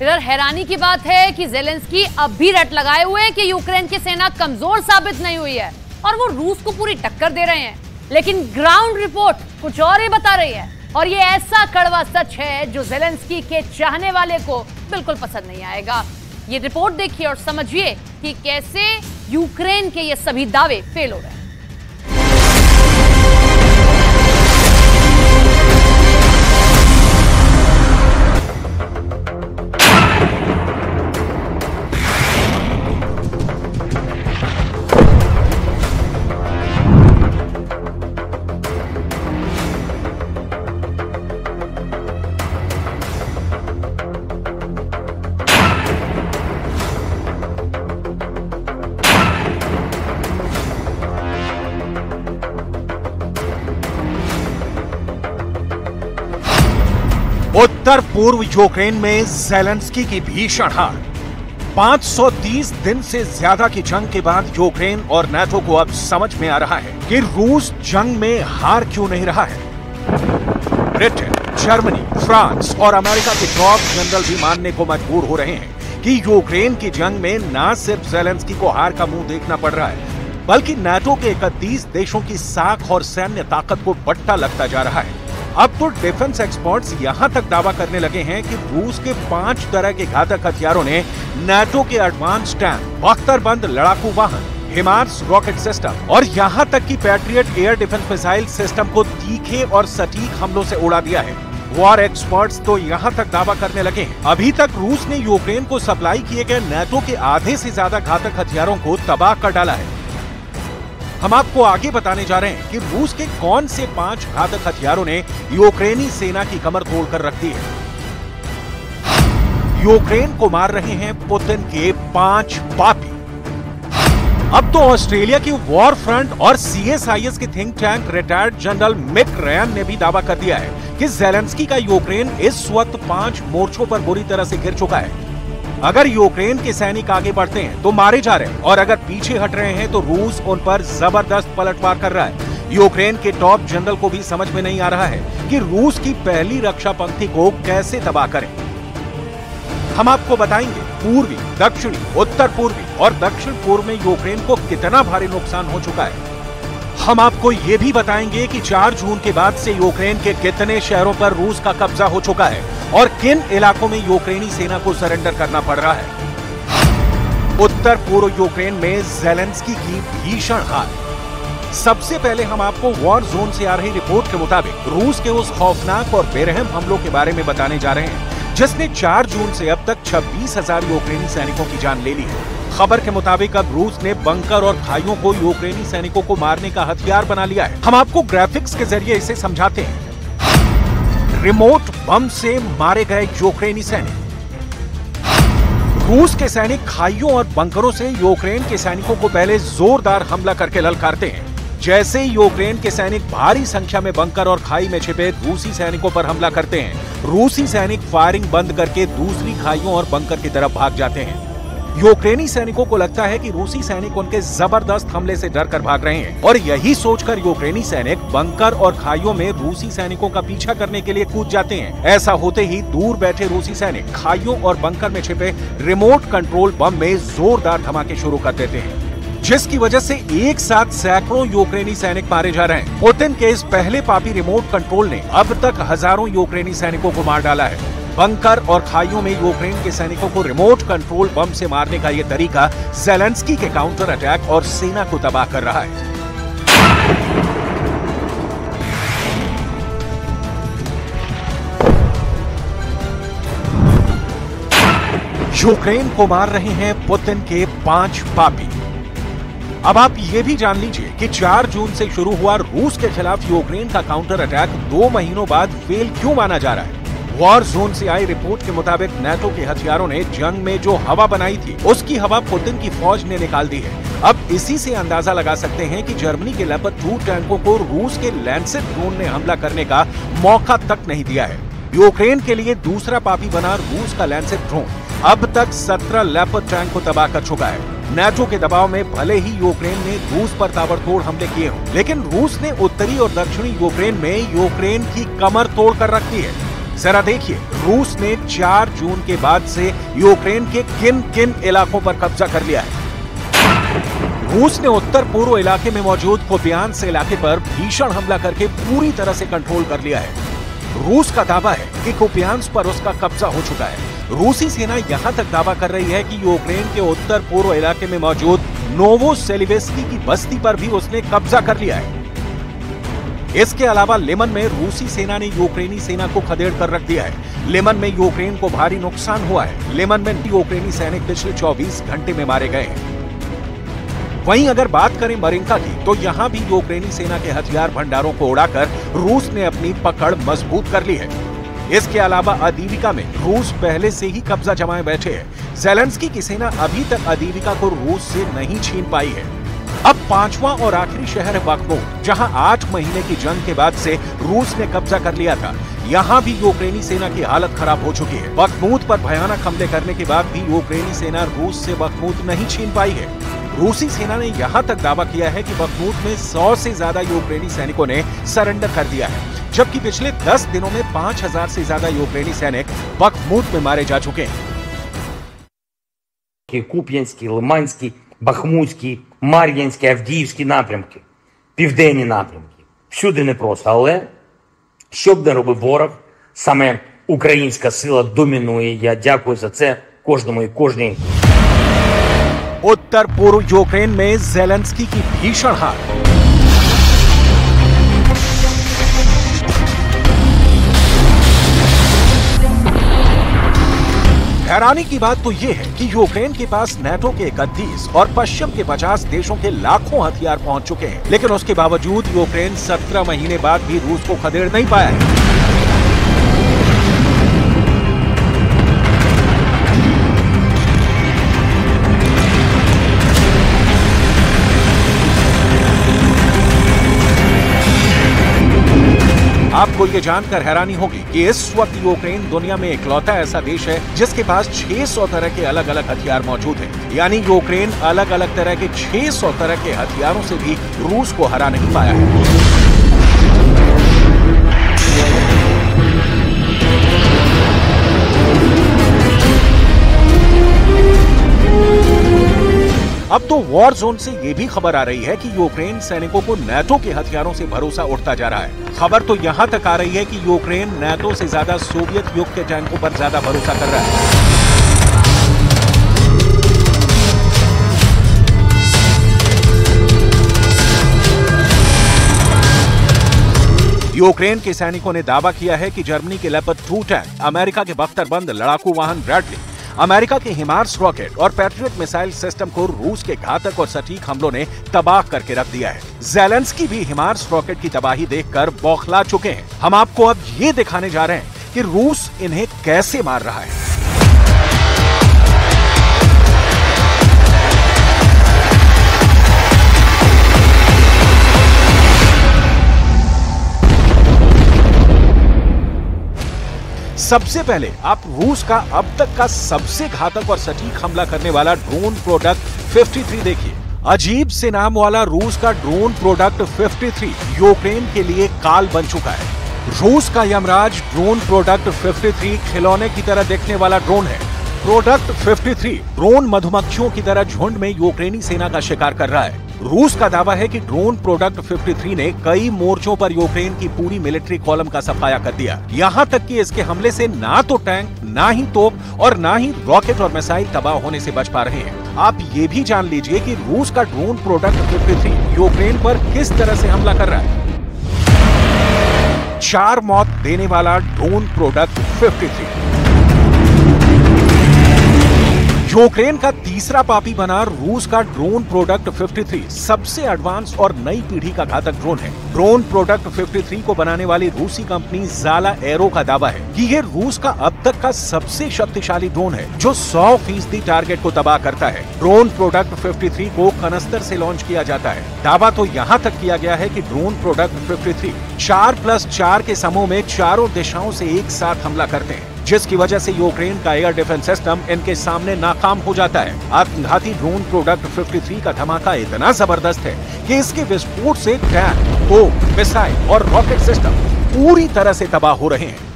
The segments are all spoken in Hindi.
इधर हैरानी की बात है कि ज़ेलेंस्की अब भी रट लगाए हुए हैं कि यूक्रेन की सेना कमजोर साबित नहीं हुई है और वो रूस को पूरी टक्कर दे रहे हैं, लेकिन ग्राउंड रिपोर्ट कुछ और ही बता रही है। और ये ऐसा कड़वा सच है जो ज़ेलेंस्की के चाहने वाले को बिल्कुल पसंद नहीं आएगा। ये रिपोर्ट देखिए और समझिए कि कैसे यूक्रेन के ये सभी दावे फेल हो रहे हैं। उत्तर पूर्व यूक्रेन में ज़ेलेंस्की की भीषण हार। 530 दिन से ज्यादा की जंग के बाद यूक्रेन और नाटो को अब समझ में आ रहा है कि रूस जंग में हार क्यों नहीं रहा है। ब्रिटेन, जर्मनी, फ्रांस और अमेरिका के टॉप जनरल भी मानने को मजबूर हो रहे हैं कि यूक्रेन की जंग में न सिर्फ ज़ेलेंस्की को हार का मुंह देखना पड़ रहा है, बल्कि नाटो के 31 देशों की साख और सैन्य ताकत को बट्टा लगता जा रहा है। अब तो डिफेंस एक्सपर्ट्स यहां तक दावा करने लगे हैं कि रूस के 5 तरह के घातक हथियारों ने नाटो के एडवांस टैंक, बख्तरबंद लड़ाकू वाहन, हिमार्स रॉकेट सिस्टम और यहां तक कि patriot air defence missile system को तीखे और सटीक हमलों से उड़ा दिया है। वॉर एक्सपर्ट्स तो यहां तक दावा करने लगे हैं अभी तक रूस ने यूक्रेन को सप्लाई किए गए नाटो के आधे से ज्यादा घातक हथियारों को तबाह कर डाला है। हम आपको आगे बताने जा रहे हैं कि रूस के कौन से 5 घातक हथियारों ने यूक्रेनी सेना की कमर तोड़कर रख दी है। यूक्रेन को मार रहे हैं पुतिन के 5 पापी। अब तो ऑस्ट्रेलिया की वॉर फ्रंट और सीएसआईएस के think tank retired general Mick Ryan ने भी दावा कर दिया है कि ज़ेलेंस्की का यूक्रेन इस वक्त 5 मोर्चों पर बुरी तरह से गिर चुका है। अगर यूक्रेन के सैनिक आगे बढ़ते हैं तो मारे जा रहे हैं और अगर पीछे हट रहे हैं तो रूस उन पर जबरदस्त पलटवार कर रहा है। यूक्रेन के टॉप जनरल को भी समझ में नहीं आ रहा है कि रूस की पहली रक्षा पंक्ति को कैसे तबाह करें। हम आपको बताएंगे पूर्वी, दक्षिणी, उत्तर पूर्वी और दक्षिण पूर्व में यूक्रेन को कितना भारी नुकसान हो चुका है। हम आपको ये भी बताएंगे कि 4 जून के बाद से यूक्रेन के कितने शहरों पर रूस का कब्जा हो चुका है और किन इलाकों में यूक्रेनी सेना को सरेंडर करना पड़ रहा है। उत्तर पूर्व यूक्रेन में ज़ेलेंस्की की भीषण हार। सबसे पहले हम आपको वॉर जोन से आ रही रिपोर्ट के मुताबिक रूस के उस खौफनाक और बेरहम हमलों के बारे में बताने जा रहे हैं जिसने 4 जून से अब तक 26,000 यूक्रेनी सैनिकों की जान ले ली है। खबर के मुताबिक अब रूस ने बंकर और खाइयों को यूक्रेनी सैनिकों को मारने का हथियार बना लिया है। हम आपको ग्राफिक्स के जरिए इसे समझाते हैं। रिमोट बम से मारे गए यूक्रेनी सैनिक। रूस के सैनिक खाइयों और बंकरों से यूक्रेन के सैनिकों को पहले जोरदार हमला करके ललकारते हैं। जैसे यूक्रेन के सैनिक भारी संख्या में बंकर और खाई में छिपे रूसी सैनिकों पर हमला करते हैं, रूसी सैनिक फायरिंग बंद करके दूसरी खाइयों और बंकर की तरफ भाग जाते हैं। यूक्रेनी सैनिकों को लगता है कि रूसी सैनिक उनके जबरदस्त हमले से डरकर भाग रहे हैं और यही सोचकर यूक्रेनी सैनिक बंकर और खाइयों में रूसी सैनिकों का पीछा करने के लिए कूद जाते हैं। ऐसा होते ही दूर बैठे रूसी सैनिक खाइयों और बंकर में छिपे रिमोट कंट्रोल बम में जोरदार धमाके शुरू कर देते हैं, जिसकी वजह से एक साथ सैकड़ों यूक्रेनी सैनिक मारे जा रहे हैं। पुतिन के इस पहले पापी रिमोट कंट्रोल ने अब तक हजारों यूक्रेनी सैनिकों को मार डाला है। बंकर और खाइयों में यूक्रेन के सैनिकों को रिमोट कंट्रोल बम से मारने का यह तरीका ज़ेलेंस्की के काउंटर अटैक और सेना को तबाह कर रहा है। यूक्रेन को मार रहे हैं पुतिन के 5 पापी। अब आप ये भी जान लीजिए कि 4 जून से शुरू हुआ रूस के खिलाफ यूक्रेन का काउंटर अटैक 2 महीनों बाद फेल क्यों माना जा रहा है। वॉर जोन से आई रिपोर्ट के मुताबिक नाटो के हथियारों ने जंग में जो हवा बनाई थी उसकी हवा पुतिन की फौज ने निकाल दी है। अब इसी से अंदाजा लगा सकते हैं कि जर्मनी के लेपर्ड 2 टैंकों को रूस के लैंसेट ड्रोन ने हमला करने का मौका तक नहीं दिया है। यूक्रेन के लिए दूसरा पापी बना रूस का लैंसेट ड्रोन अब तक 17 लेपर्ड टैंक को तबाह कर चुका है। नाटो के दबाव में भले ही यूक्रेन ने रूस पर ताबड़तोड़ हमले किए हों, लेकिन रूस ने उत्तरी और दक्षिणी यूक्रेन में यूक्रेन की कमर तोड़ कर रख दी है। जरा देखिए रूस ने 4 जून के बाद से यूक्रेन के किन किन इलाकों पर कब्जा कर लिया है। रूस ने उत्तर पूर्व इलाके में मौजूद कुपियांस्क इलाके पर भीषण हमला करके पूरी तरह से कंट्रोल कर लिया है। रूस का दावा है कि कुपियांस्क पर उसका कब्जा हो चुका है। रूसी सेना यहां तक दावा कर रही है कि यूक्रेन के उत्तर पूर्व इलाके में मौजूद नोवोसेलिवेस्की की बस्ती पर भी उसने कब्जा कर लिया है। इसके अलावा लिमन में रूसी सेना ने यूक्रेनी सेना को खदेड़ कर रख दिया है। लिमन में यूक्रेन को भारी नुकसान हुआ है। लिमन में यूक्रेनी सैनिक पिछले 24 घंटे में मारे गए हैं। वहीं अगर बात करें मरिंका की, तो यहां भी यूक्रेनी सेना के हथियार भंडारों को उड़ाकर रूस ने अपनी पकड़ मजबूत कर ली है। इसके अलावा अदीविका में रूस पहले से ही कब्जा जमाए बैठे है। ज़ेलेंस्की की सेना अभी तक अदीविका को रूस से नहीं छीन पाई है। अब 5वां और आखिरी शहर है बखमूत, जहां 8 महीने की जंग के बाद से रूस ने कब्जा कर लिया था। यहां भी यूक्रेनी सेना की हालत खराब हो चुकी है। बखमूत पर भयानक हमले करने के बाद भी यूक्रेनी सेना रूस से बखमूत नहीं छीन पाई है। रूसी सेना ने यहां तक दावा किया है कि बखमूत में 100 से ज्यादा यूक्रेनी सैनिकों ने सरेंडर कर दिया है, जबकि पिछले 10 दिनों में 5000 से ज्यादा यूक्रेनी सैनिक बखमूत में मारे जा चुके हैं। Куп'янський, Лиманський, Бахмутський, Мар'їнський, Авдіївський напрямки, південні напрямки. Всюди непросто, але що б не робив ворог, саме українська сила домінує. Я дякую за це кожному і кожній. उत्तर पूर्व यूक्रेन में ज़ेलेंस्की की भीषण हार। हैरानी की बात तो यह है कि यूक्रेन के पास नेटो के 31 और पश्चिम के 50 देशों के लाखों हथियार पहुंच चुके हैं, लेकिन उसके बावजूद यूक्रेन 17 महीने बाद भी रूस को खदेड़ नहीं पाया है। आपको ये जानकर हैरानी होगी कि इस वक्त यूक्रेन दुनिया में इकलौता ऐसा देश है जिसके पास 600 तरह के अलग अलग हथियार मौजूद हैं। यानी यूक्रेन अलग अलग तरह के 600 तरह के हथियारों से भी रूस को हरा नहीं पाया है। अब तो वॉर जोन से ये भी खबर आ रही है कि यूक्रेन सैनिकों को नेटो के हथियारों से भरोसा उठता जा रहा है। खबर तो यहां तक आ रही है कि यूक्रेन नेटो से ज्यादा सोवियत युग के टैंकों पर ज्यादा भरोसा कर रहा है। यूक्रेन के सैनिकों ने दावा किया है कि जर्मनी के लेपर्ड 2 टैंक, अमेरिका के बख्तरबंद लड़ाकू वाहन ब्रैडली, अमेरिका के हिमार्स रॉकेट और पैट्रियट मिसाइल सिस्टम को रूस के घातक और सटीक हमलों ने तबाह करके रख दिया है। ज़ेलेंस्की भी हिमार्स रॉकेट की तबाही देखकर बौखला चुके हैं। हम आपको अब ये दिखाने जा रहे हैं कि रूस इन्हें कैसे मार रहा है। सबसे पहले आप रूस का अब तक का सबसे घातक और सटीक हमला करने वाला ड्रोन प्रोडक्ट 53 देखिए। अजीब से नाम वाला रूस का ड्रोन प्रोडक्ट 53 यूक्रेन के लिए काल बन चुका है। रूस का यमराज ड्रोन प्रोडक्ट 53 खिलौने की तरह दिखने वाला ड्रोन है। प्रोडक्ट 53 ड्रोन मधुमक्खियों की तरह झुंड में यूक्रेनी सेना का शिकार कर रहा है। रूस का दावा है कि ड्रोन प्रोडक्ट 53 ने कई मोर्चों पर यूक्रेन की पूरी मिलिट्री कॉलम का सफाया कर दिया। यहाँ तक कि इसके हमले से ना तो टैंक, ना ही तोप और ना ही रॉकेट और मिसाइल तबाह होने से बच पा रहे हैं। आप ये भी जान लीजिए कि रूस का ड्रोन प्रोडक्ट 53 यूक्रेन पर किस तरह से हमला कर रहा है। 4 मौत देने वाला ड्रोन प्रोडक्ट 53। यूक्रेन का तीसरा पापी बना रूस का ड्रोन प्रोडक्ट 53 सबसे एडवांस और नई पीढ़ी का घातक ड्रोन है। ड्रोन प्रोडक्ट 53 को बनाने वाली रूसी कंपनी ज़ाला एरो का दावा है कि ये रूस का अब तक का सबसे शक्तिशाली ड्रोन है जो 100% टारगेट को तबाह करता है। ड्रोन प्रोडक्ट 53 को कनस्तर से लॉन्च किया जाता है। दावा तो यहाँ तक किया गया है कि ड्रोन प्रोडक्ट 53 4+4 के समूह में चारों दिशाओं से एक साथ हमला करते हैं, जिसकी वजह से यूक्रेन का एयर डिफेंस सिस्टम इनके सामने नाकाम हो जाता है। आत्मघाती ड्रोन प्रोडक्ट 53 का धमाका इतना जबरदस्त है कि इसके विस्फोट से टैंक, तोप, मिसाइल और रॉकेट सिस्टम पूरी तरह से तबाह हो रहे हैं।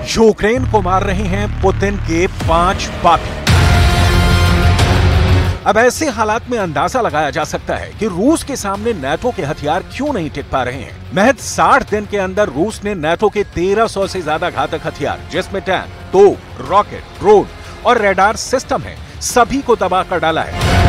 यूक्रेन को मार रहे हैं पुतिन के 5 पापी। अब ऐसे हालात में अंदाजा लगाया जा सकता है कि रूस के सामने नाटो के हथियार क्यों नहीं टिक पा रहे हैं। महज 60 दिन के अंदर रूस ने नाटो के 1300 से ज्यादा घातक हथियार, जिसमें टैंक, तोप, रॉकेट, ड्रोन और रडार सिस्टम है, सभी को तबाह कर डाला है।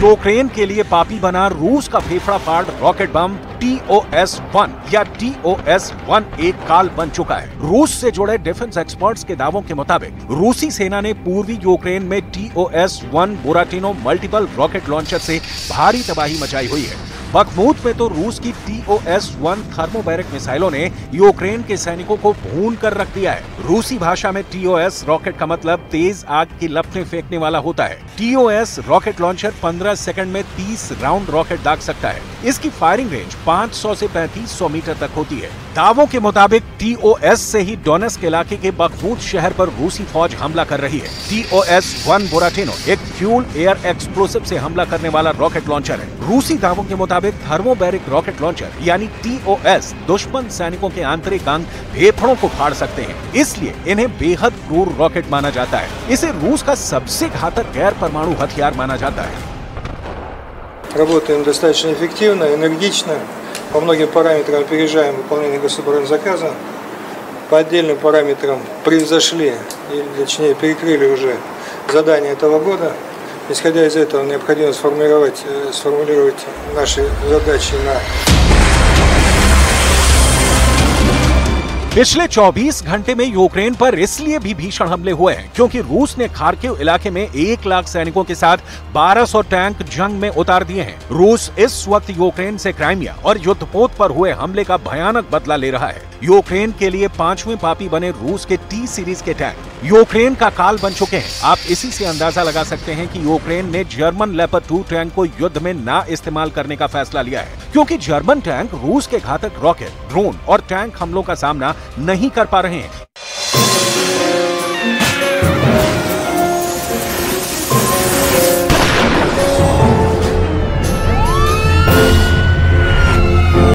यूक्रेन के लिए पापी बना रूस का फेफड़ा फाड़ रॉकेट बम TOS-1 या TOS-1 एक काल बन चुका है। रूस से जुड़े डिफेंस एक्सपर्ट्स के दावों के मुताबिक रूसी सेना ने पूर्वी यूक्रेन में TOS-1 बुराटिनो मल्टीपल रॉकेट लॉन्चर से भारी तबाही मचाई हुई है। बखमूत में तो रूस की TOS-1 थर्मोबैरिक मिसाइलों ने यूक्रेन के सैनिकों को भून कर रख दिया है। रूसी भाषा में TOS रॉकेट का मतलब तेज आग की लपटें फेंकने वाला होता है। TOS रॉकेट लॉन्चर 15 सेकंड में 30 राउंड रॉकेट दाग सकता है। इसकी फायरिंग रेंज 500 से 3500 मीटर तक होती है। दावों के मुताबिक TOS से ही डोनेस्क इलाके के बखमूत शहर पर रूसी फौज हमला कर रही है। TOS-1 बुराटिनो एक फ्यूल एयर एक्सप्लोसिव से हमला करने वाला रॉकेट लॉन्चर है। रूसी दावों के मुताबिक थर्मोबैरिक रॉकेट लॉन्चर यानी TOS दुश्मन सैनिकों के आंतरिक अंग फेफड़ों को फाड़ सकते हैं, इसलिए इन्हें बेहद क्रूर रॉकेट माना जाता है। इसे रूस का सबसे घातक गैर परमाणु हथियार माना जाता है। Работаем достаточно эффективно, энергично, по многим параметрам опережаем выполнение государзаказа, по отдельным параметрам превзошли, или точнее перекрыли уже задания этого года. Исходя из этого, необходимо сформулировать наши задачи на... पिछले 24 घंटे में यूक्रेन पर इसलिए भी भीषण हमले हुए हैं क्योंकि रूस ने खार्किव इलाके में 1 लाख सैनिकों के साथ 1200 टैंक जंग में उतार दिए हैं। रूस इस वक्त यूक्रेन से क्राइमिया और युद्धपोत पर हुए हमले का भयानक बदला ले रहा है। यूक्रेन के लिए 5वें पापी बने रूस के T सीरीज के टैंक यूक्रेन का काल बन चुके हैं। आप इसी से अंदाजा लगा सकते हैं कि यूक्रेन ने जर्मन लेपर्ड 2 टैंक को युद्ध में ना इस्तेमाल करने का फैसला लिया है, क्योंकि जर्मन टैंक रूस के घातक रॉकेट, ड्रोन और टैंक हमलों का सामना नहीं कर पा रहे हैं।